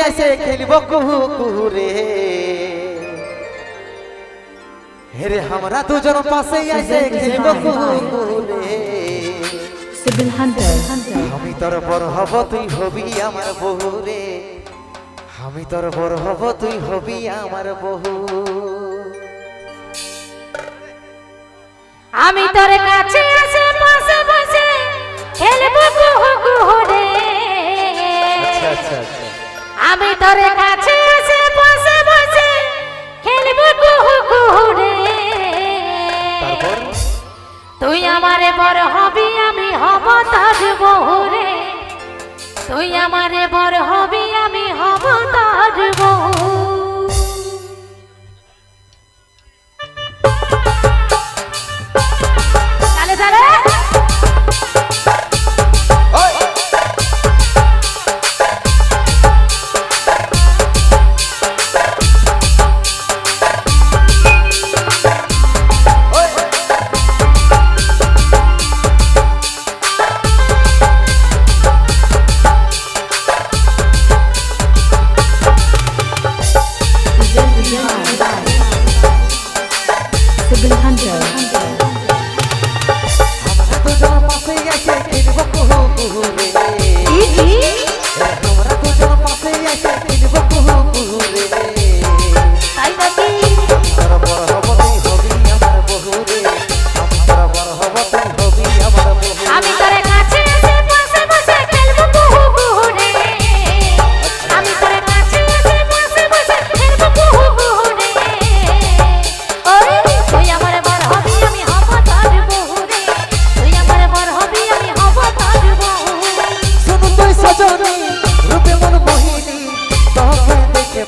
এসে খেলব কুহু কুহু রে হেরে আমরা দুজন পাশে এসে খেলব কুহু কুহু রে আমি তোর বড় হব তুই হবি আমার বহু রে আমি তোর বড় হব তুই হবি আমার বহু আমি তোর কাছে এসে পাশে বসে খেলব কুহু কুহু রে আচ্ছা আমি তোর কাছে এসে পাশে বসে খেলব কুহু কুহু রে তারপর তুই আমারে বড় হবি আমি হব তোর বহু রে তুই আমারে বড় হবি আমি হব তোর বহু তালে তালে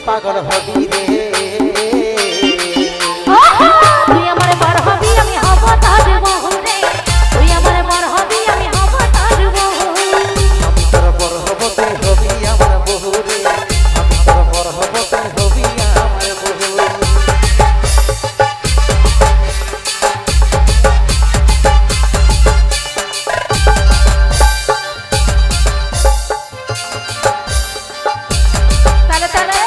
পাগল হবি রে তুই আমারে বড় হবি আমি হব তোর বহু রে তুই আমারে বড় হবি আমি হব তোর বহু আমি তোর বড় হব তুই হবি আমার বহু রে আমি তোর বড় হব তুই হবি আমার বহু তালে তালে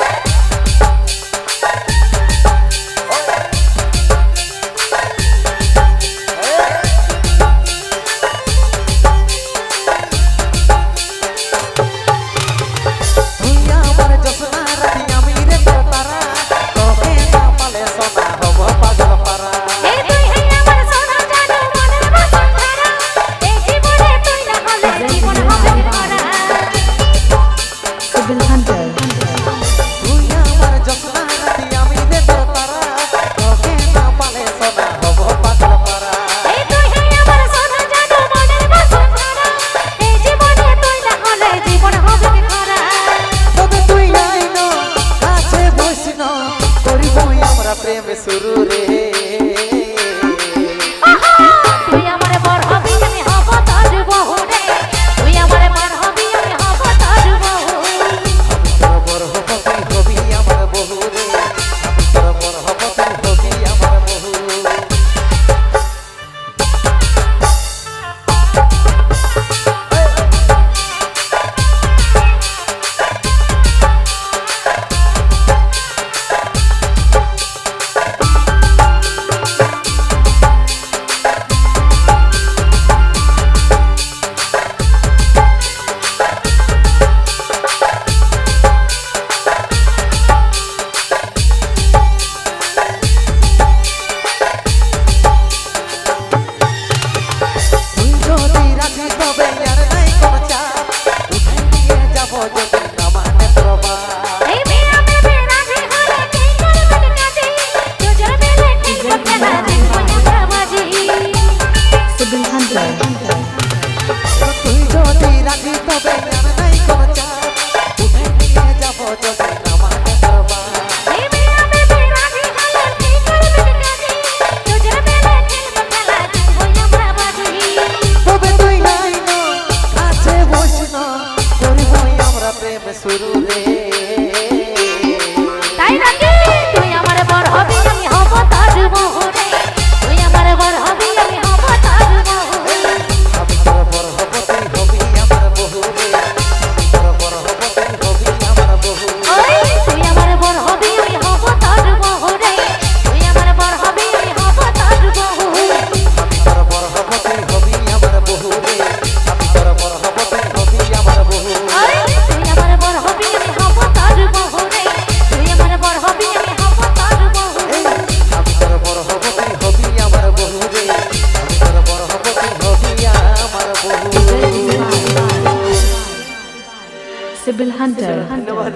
Unstoppable Hunter. ধন্যবাদ।